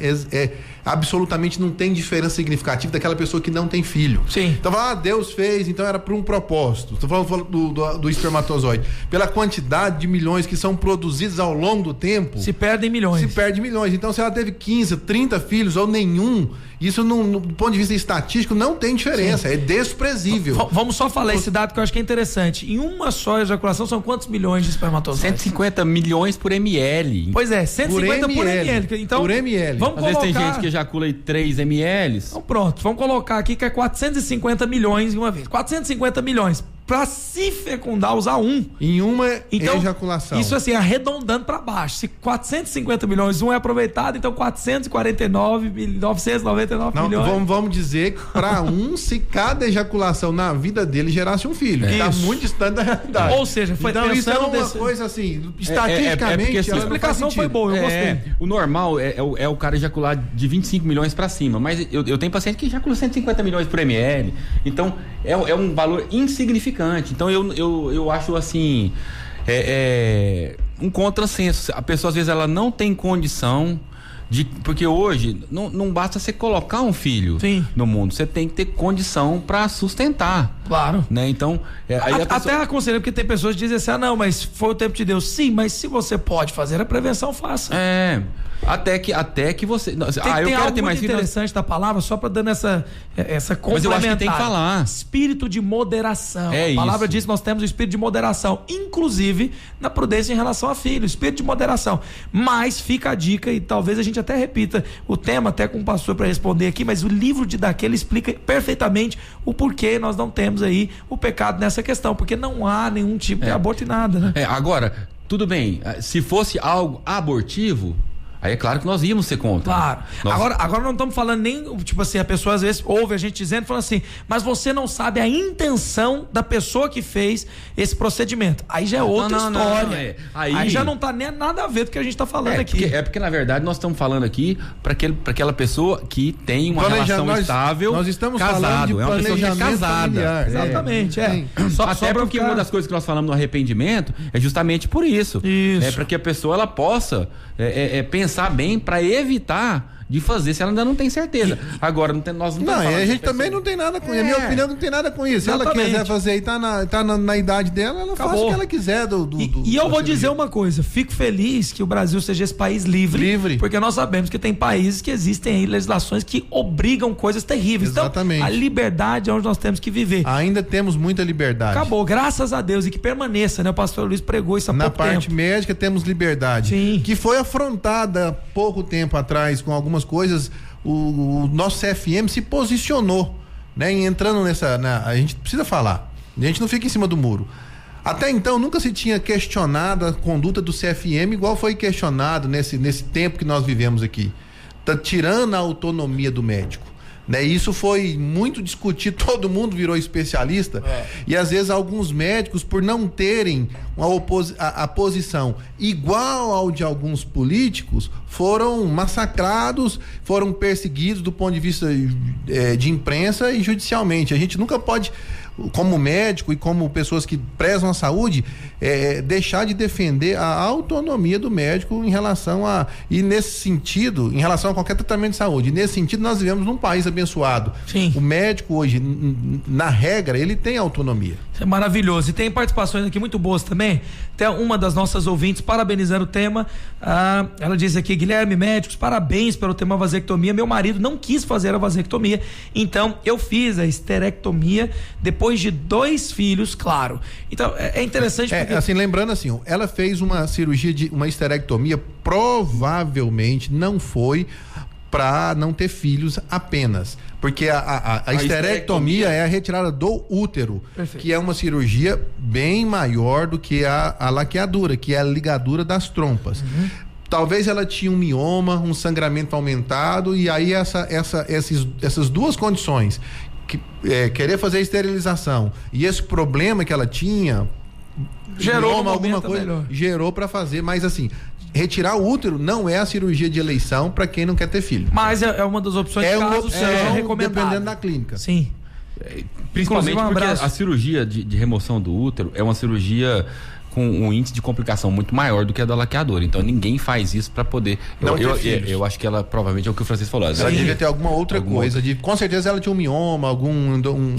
absolutamente não tem diferença significativa daquela pessoa que não tem filho. Sim. Então, Deus fez, então era por um propósito. Estou falando do espermatozoide. Pela quantidade de milhões que são produzidos ao longo do tempo. Se perdem milhões. Se perde milhões. Então, se ela teve 15, 30 filhos ou nenhum, isso do ponto de vista estatístico não tem diferença. Sim. É desprezível. Vamos só falar esse dado que eu acho que é interessante. Em uma só ejaculação são quantos milhões de espermatozoides? 150 milhões por ml. Pois é, 150 por ml. Então, por ml. Vamos Às colocar... vezes tem gente que ejacula aí 3 ml. Então pronto, vamos colocar aqui que é 450 milhões de uma vez. 450 milhões para se fecundar usar em uma ejaculação. Isso assim, arredondando para baixo. Se 450 milhões é aproveitado, então 449.999 milhões. Vamos dizer que para se cada ejaculação na vida dele gerasse um filho. Está muito distante da realidade. Ou seja, foi então isso é uma coisa assim, estatisticamente, porque a explicação foi boa, eu gostei. O normal é o cara ejacular de 25 milhões para cima, mas eu tenho paciente que ejacula 150 milhões por ml, então é um valor insignificante. Então eu acho assim um contrassenso. A pessoa às vezes ela não tem condição porque hoje não basta você colocar um filho no mundo, você tem que ter condição para sustentar. Claro. Né? Então, até aconselho, porque tem pessoas que dizem assim, não, mas foi o tempo de Deus. Sim, mas se você pode fazer a prevenção, faça. Até que você... eu quero ter mais interessante da palavra, só para dando essa complementar. Mas eu acho que tem que falar. Espírito de moderação. A palavra diz que nós temos o espírito de moderação, inclusive na prudência em relação a filho, espírito de moderação. Mas fica a dica, e talvez a gente até repita o tema, até com o pastor para responder aqui, mas o livro de Daquele explica perfeitamente o porquê nós não temos aí o pecado nessa questão, porque não há nenhum tipo de aborto e nada, né? Agora, tudo bem, se fosse algo abortivo, aí é claro que nós íamos ser contra. Claro. Agora não estamos falando nem, tipo assim, a pessoa às vezes ouve a gente dizendo, falando assim, mas você não sabe a intenção da pessoa que fez esse procedimento. Aí já é outra história. Aí já não tá nem nada a ver do que a gente tá falando aqui. Porque na verdade nós estamos falando aqui para aquela pessoa que tem uma relação estável, nós estamos casado, falando de uma pessoa que é casada. Familiar. Exatamente, Até porque uma das coisas que nós falamos no arrependimento é justamente por isso. Isso. Para que a pessoa ela possa pensar bem para evitar de fazer, se ela ainda não tem certeza. Agora, nós não a gente também não tem nada com isso. A minha opinião não tem nada com isso. Se ela quiser fazer e tá na idade dela, ela faz o que ela quiser. E eu vou dizer uma coisa, fico feliz que o Brasil seja esse país livre. Porque nós sabemos que tem países que existem aí legislações que obrigam coisas terríveis. Exatamente. Então, a liberdade é onde nós temos que viver. Ainda temos muita liberdade. Acabou, graças a Deus, e que permaneça, né? O pastor Luiz pregou isso há pouco tempo. Na parte médica temos liberdade. Sim. Que foi afrontada pouco tempo atrás com algumas coisas. O nosso CFM se posicionou, né? Entrando a gente precisa falar, a gente não fica em cima do muro. Até então nunca se tinha questionado a conduta do CFM igual foi questionado nesse tempo que nós vivemos aqui. Tá tirando a autonomia do médico, né? Isso foi muito discutido, todo mundo virou especialista, e às vezes alguns médicos, por não terem a posição igual ao de alguns políticos, foram massacrados, foram perseguidos do ponto de vista de imprensa e judicialmente. A gente nunca pode, como médico e como pessoas que prezam a saúde, deixar de defender a autonomia do médico em relação e nesse sentido, em relação a qualquer tratamento de saúde. E nesse sentido, nós vivemos num país abençoado. Sim. O médico hoje, na regra, ele tem autonomia. Isso é maravilhoso. E tem participações aqui muito boas também. Tem uma das nossas ouvintes parabenizando o tema. Ela diz aqui, Guilherme, médicos, parabéns pelo tema vasectomia. Meu marido não quis fazer a vasectomia, então eu fiz a esterectomia depois de 2 filhos, claro. Então é interessante porque... assim, lembrando assim, ela fez uma cirurgia uma esterectomia, provavelmente não foi para não ter filhos apenas, porque a esterectomia é a retirada do útero. Perfeito. Que é uma cirurgia bem maior do que a laqueadura, que é a ligadura das trompas. Talvez ela tinha um mioma, um sangramento aumentado, e aí essas duas condições, querer fazer a esterilização e esse problema que ela tinha, gerou alguma coisa, gerou para fazer, mas assim, retirar o útero não é a cirurgia de eleição para quem não quer ter filho. Mas é uma das opções que caso seja recomendado. Dependendo da clínica. Sim. Principalmente porque a cirurgia de remoção do útero é uma cirurgia com um índice de complicação muito maior do que a da laqueadora. Então ninguém faz isso para poder... Eu acho que ela provavelmente é o que o Francisco falou. Ela devia ter alguma outra coisa. Com certeza ela tinha um mioma,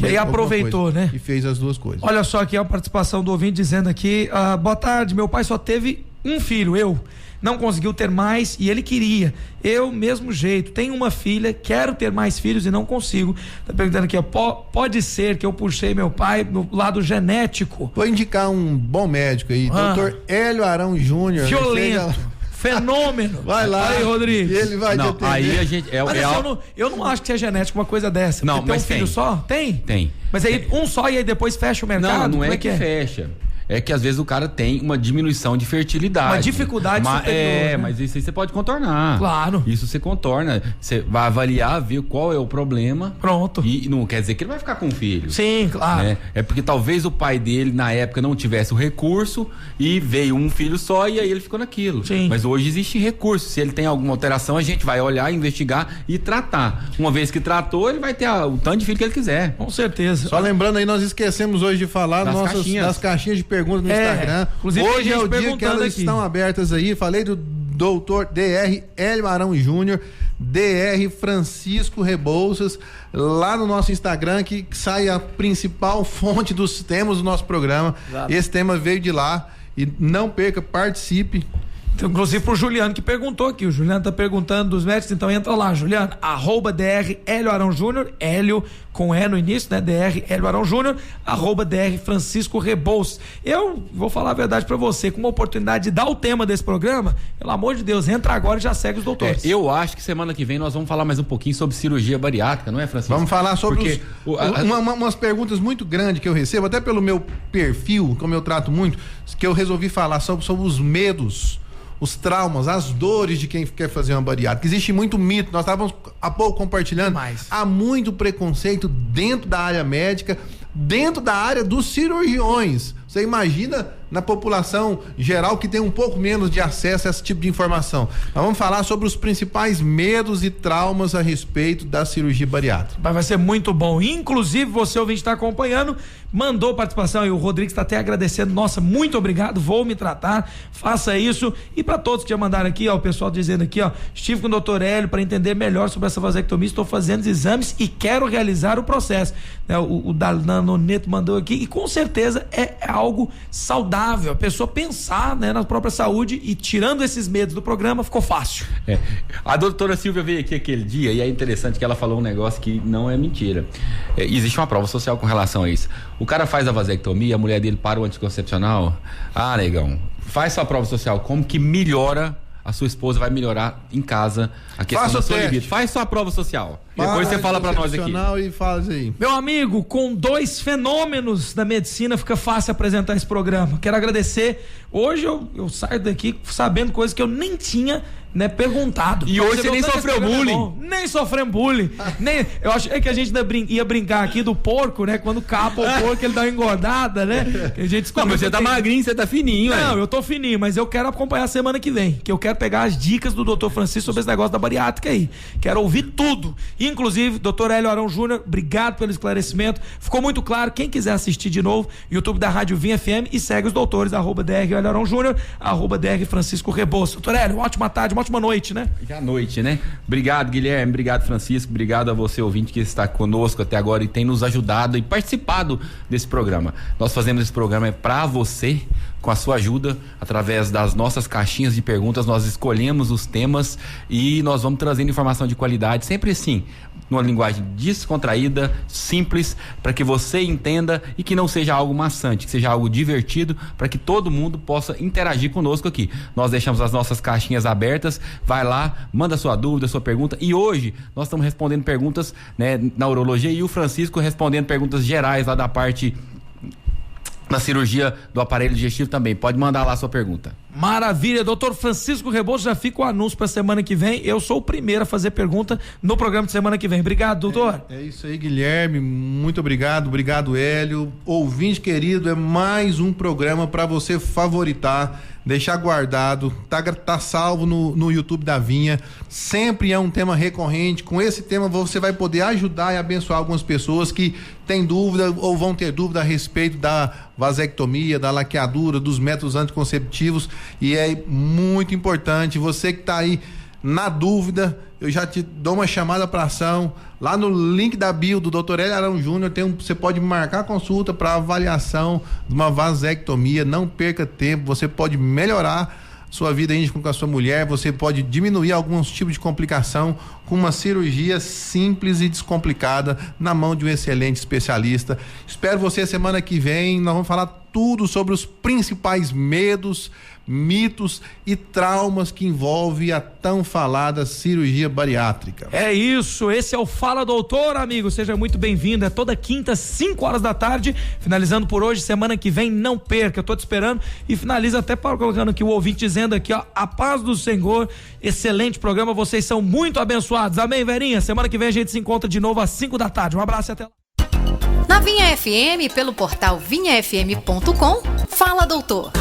e aproveitou, né? E fez as duas coisas. Olha só aqui a participação do ouvinte dizendo aqui, boa tarde, meu pai só teve um filho, eu. Não conseguiu ter mais e ele queria. Eu, mesmo jeito, tenho uma filha, quero ter mais filhos e não consigo. Tá perguntando aqui, pode ser que eu puxei meu pai no lado genético. Vou indicar um bom médico aí, Dr. Hélio Arão Júnior. Violento. fenômeno. Vai lá. Aí, Rodrigo. E ele vai te Não, atender. aí a gente... Mas eu não acho que é genético uma coisa dessa. Não, Porque mas tem um filho só? Tem? Tem. Mas aí um só e aí depois fecha o mercado? Não Como é que fecha. É que às vezes o cara tem uma diminuição de fertilidade. Uma dificuldade superior, né? Mas isso aí você pode contornar. Claro. Isso você contorna. Você vai avaliar, ver qual é o problema. Pronto. E não quer dizer que ele vai ficar com um filho. Sim, claro. Né? É porque talvez o pai dele, na época, não tivesse o recurso e veio um filho só e aí ele ficou naquilo. Sim. Mas hoje existe recurso. Se ele tem alguma alteração, a gente vai olhar, investigar e tratar. Uma vez que tratou, ele vai ter o tanto de filho que ele quiser. Com certeza. Só lembrando aí, nós esquecemos hoje de falar das caixinhas de perguntas no Instagram. Inclusive, hoje é o dia que perguntando elas aqui. estão abertas aí. Falei do doutor DR Hélio Arão Júnior, DR Francisco Rebouças, lá no nosso Instagram, que sai a principal fonte dos temas do nosso programa. Exato. Esse tema veio de lá e não perca, participe. Então, inclusive pro Juliano que perguntou aqui, o Juliano tá perguntando dos médicos, então entra lá, Juliano, @DR Hélio Arão Júnior, Hélio com E no início, né? DR Hélio Arão Júnior, @DR Francisco Rebouças. Eu vou falar a verdade pra você, com uma oportunidade de dar o tema desse programa, pelo amor de Deus, entra agora e já segue os doutores. Eu acho que semana que vem nós vamos falar mais um pouquinho sobre cirurgia bariátrica, não é, Francisco? Vamos falar sobre umas perguntas muito grandes que eu recebo, até pelo meu perfil, como eu trato muito, que eu resolvi falar sobre os medos, os traumas, as dores de quem quer fazer uma bariátrica. Existe muito mito, nós estávamos há pouco compartilhando. Demais. Há muito preconceito dentro da área médica, dentro da área dos cirurgiões. Você imagina na população geral que tem um pouco menos de acesso a esse tipo de informação. Nós vamos falar sobre os principais medos e traumas a respeito da cirurgia bariátrica. Vai ser muito bom. Inclusive, você ouvinte está acompanhando, mandou participação e o Rodrigues está até agradecendo. Nossa, muito obrigado, vou me tratar, faça isso. E para todos que já mandaram aqui, ó, o pessoal dizendo aqui, ó, estive com o Dr. Hélio para entender melhor sobre essa vasectomia, estou fazendo os exames e quero realizar o processo. Né, o Dalano Neto mandou aqui e com certeza é algo saudável, a pessoa pensar, né, na própria saúde e tirando esses medos do programa, ficou fácil. A doutora Silvia veio aqui aquele dia e é interessante que ela falou um negócio que não é mentira. Existe uma prova social com relação a isso. O cara faz a vasectomia, a mulher dele para o anticoncepcional. Ah, negão, faz sua prova social, como que melhora, a sua esposa vai melhorar em casa a questão da sua libido. Faz sua prova social. Depois você fala pra nós aqui. E faz aí. Meu amigo, com dois fenômenos da medicina fica fácil apresentar esse programa. Quero agradecer. Hoje eu saio daqui sabendo coisas que eu nem tinha, né, perguntado. E hoje você nem sofreu bullying. Nem sofremos bullying. Eu achei que a gente ia brincar aqui do porco, né? Quando capa o porco, ele dá uma engordada, né? Que a gente não, mas você tá magrinho, você tá fininho, Não, eu tô fininho, mas eu quero acompanhar a semana que vem. Que eu quero pegar as dicas do Dr. Francisco sobre esse negócio da bariátrica aí. Quero ouvir tudo. Inclusive, Dr. Hélio Arão Júnior, obrigado pelo esclarecimento. Ficou muito claro. Quem quiser assistir de novo, YouTube da Rádio Vinha FM e segue os doutores, @DR Hélio Arão Júnior, @DR Francisco Rebouças. Doutor Hélio, uma ótima tarde, uma ótima noite, né? Já noite, né? Obrigado, Guilherme, obrigado, Francisco, obrigado a você, ouvinte, que está conosco até agora e tem nos ajudado e participado desse programa. Nós fazemos esse programa pra você, com a sua ajuda, através das nossas caixinhas de perguntas, nós escolhemos os temas e nós vamos trazendo informação de qualidade, sempre assim, numa linguagem descontraída, simples, para que você entenda e que não seja algo maçante, que seja algo divertido, para que todo mundo possa interagir conosco aqui. Nós deixamos as nossas caixinhas abertas, vai lá, manda sua dúvida, sua pergunta, e hoje nós estamos respondendo perguntas, né, na urologia, e o Francisco respondendo perguntas gerais lá da parte na cirurgia do aparelho digestivo também. Pode mandar lá a sua pergunta. Maravilha, doutor Francisco Rebouças, já fica o anúncio para semana que vem. Eu sou o primeiro a fazer pergunta no programa de semana que vem. Obrigado, doutor. É isso aí, Guilherme, muito obrigado, Hélio. Ouvinte querido, é mais um programa para você favoritar, deixar guardado, tá salvo no YouTube da Vinha. Sempre é um tema recorrente. Com esse tema você vai poder ajudar e abençoar algumas pessoas que têm dúvida ou vão ter dúvida a respeito da vasectomia, da laqueadura, dos métodos anticonceptivos, e é muito importante. Você que está aí na dúvida, eu já te dou uma chamada para ação. Lá no link da bio do Dr. Hélio Arão Júnior você pode marcar consulta para avaliação de uma vasectomia. Não perca tempo, você pode melhorar sua vida íntima com a sua mulher, você pode diminuir alguns tipos de complicação com uma cirurgia simples e descomplicada na mão de um excelente especialista. Espero você semana que vem, nós vamos falar tudo sobre os principais medos, mitos e traumas que envolvem a tão falada cirurgia bariátrica. É isso, esse é o Fala Doutor, amigo, seja muito bem-vindo, é toda quinta, 5 horas da tarde, finalizando por hoje, semana que vem, não perca, eu tô te esperando, e finaliza até colocando aqui o ouvinte dizendo aqui, ó, a paz do Senhor, excelente programa, vocês são muito abençoados, amém, Verinha? Semana que vem a gente se encontra de novo às 5 da tarde, um abraço e até lá. Na Vinha FM, pelo portal vinhafm.com, Fala Doutor.